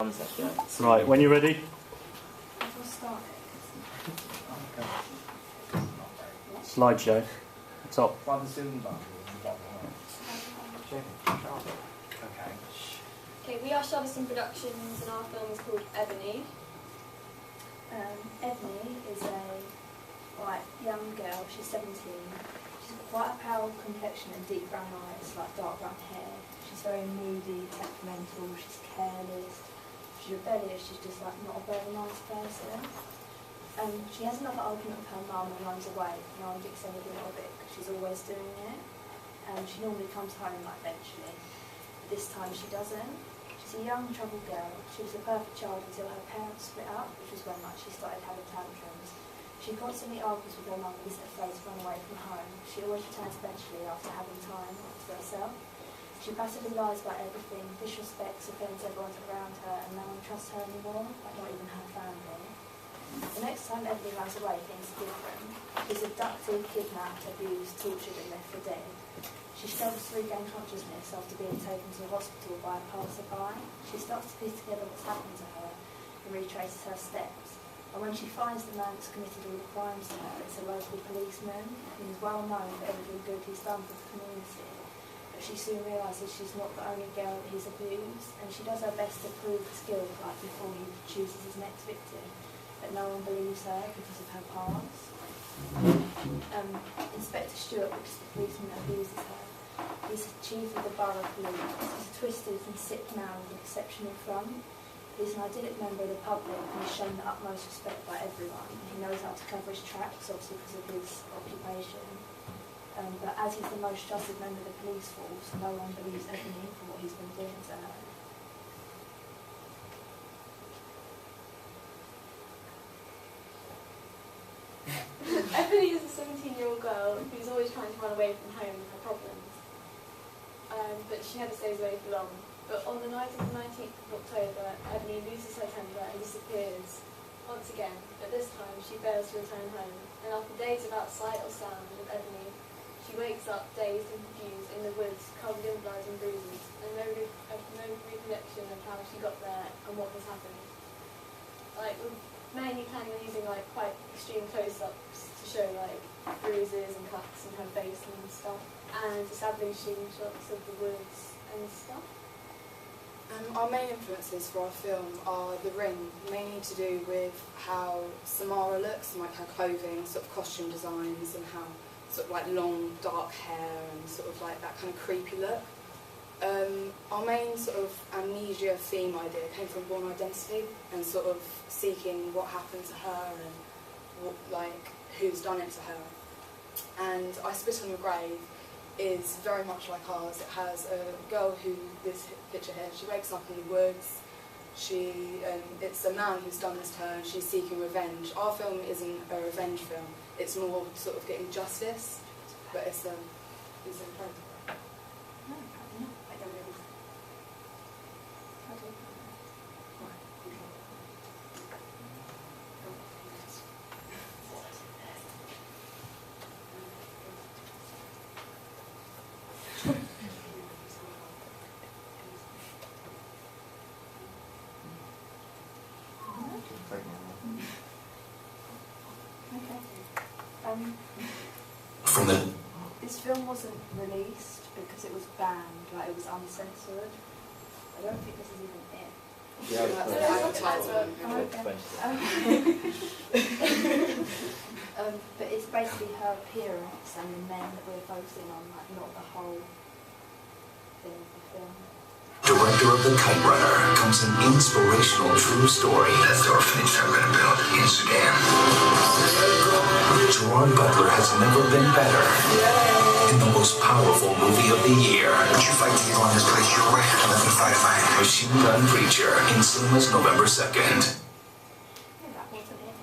Right, when you're ready. Slideshow. Top. Okay, we are Shovison Productions and our film is called Ebony. Ebony is a young girl, she's 17. She's got quite a pale complexion and deep brown eyes, like dark brown hair. She's very moody, temperamental, she's careless, she's rebellious, she's just like not a very nice person. She has another argument with her mum and runs away. Mum gets a little bit because she's always doing it. She normally comes home eventually, but this time she doesn't. She's a young troubled girl. She was a perfect child until her parents split up, which was when she started having tantrums. She constantly argues with her mum and isn't afraid to run away from home. She always returns eventually after having time for herself. She passively lies about everything, disrespects, offends everyone around her, and no one trusts her anymore, like not even her family. The next time Ebony runs away, things are different. She's abducted, kidnapped, abused, tortured and left for dead. She struggles to regain consciousness after being taken to a hospital by a passerby. She starts to piece together what's happened to her and retraces her steps. And when she finds the man that's committed all the crimes to her, it's a local policeman who is well known for everything good he's done for the community. But she soon realises she's not the only girl that he's abused, and she does her best to prove his guilt before he chooses his next victim. But no one believes her because of her past. Inspector Stewart, which is the policeman that abuses her, he's chief of the borough police. He's a twisted and sick man with an exceptional front. He's an idyllic member of the public and is shown the utmost respect by everyone. He knows how to cover his tracks, obviously because of his occupation. But as he's the most trusted member of the police force, no one believes Ebony for what he's been doing to her. Ebony is a 17-year-old girl who's always trying to run away from home with her problems. But she never stays away for long. But on the night of the 19th of October, Ebony loses her temper and disappears once again. But this time she fails to return home. And after days without sight or sound of Ebony, she wakes up dazed and confused in the woods, covered in blood and bruises, and no recollection of how she got there and what has happened. We're mainly planning on using quite extreme close-ups to show bruises and cuts in her face and stuff, and establishing shots of the woods and stuff. Our main influences for our film are The Ring, mainly to do with how Samara looks and her clothing, sort of costume designs, and how sort of long dark hair and sort of that kind of creepy look. Our main sort of amnesia theme idea came from Bourne Identity and sort of seeking what happened to her and who's done it to her. And I Spit on Your Grave is very much like ours. It has a girl who, this picture here, she wakes up in the woods. It's a man who's done this to her and she's seeking revenge. Our film isn't a revenge film. It's more sort of getting justice, but it's incredible. No, apparently not. I don't know. This film wasn't released because it was banned, it was uncensored. I don't think this is even it. Yeah, that's the advertisement. But it's basically her appearance and the men that we're focusing on, not the whole thing of the film. Director of The Kite Runner comes an inspirational true story. That's the orphanage I'm going to build in Sudan. Gerard Butler has never been better in the most powerful movie of the year. Would you fight to get on this place your way? I'm not going to fight mine. Machine Gun Preacher in cinemas November 2nd. That wasn't it.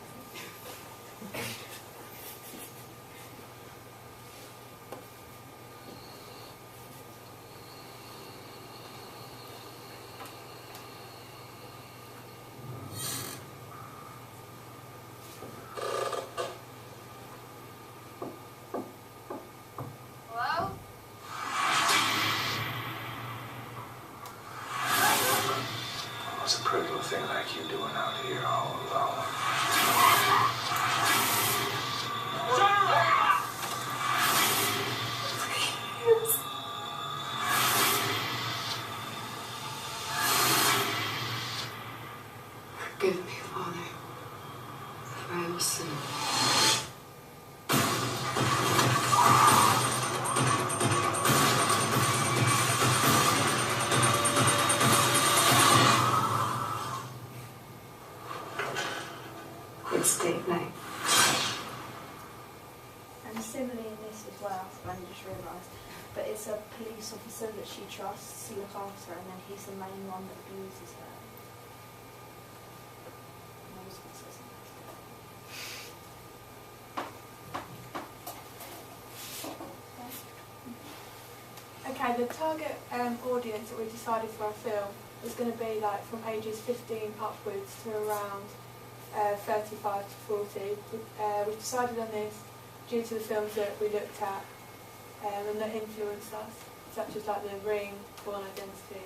It's a privilege. do a thing like you doing out here all alone. Forgive me, Father, if I have sinned. It's date night. And similarly in this as well, I only just realised, but it's a police officer that she trusts to look after her, and then he's the main one that abuses her. And I was going to say something. Okay, the target audience that we decided for our film is going to be like from ages 15 upwards to around 35 to 40. We decided on this due to the films that we looked at and that influenced us, such as like The Ring, Born Identity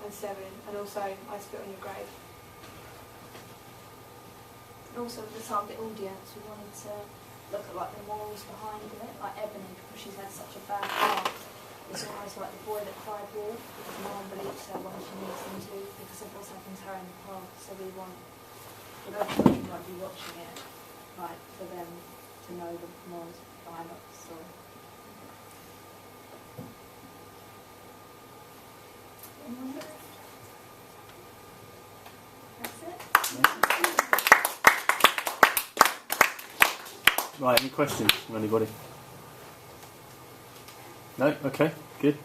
and Seven, and also I Spit on Your Grave. And also with the target audience, we wanted to look at like the morals behind it, like Ebony, because she's had such a bad past. It's almost like the boy that cried wolf, because no one believes her when she needs them to, because of what's happened to her in the past. So we want, whoever might be watching it, like for them to know the morals behind the story. That's it. Right, any questions from anybody? No? Okay, good.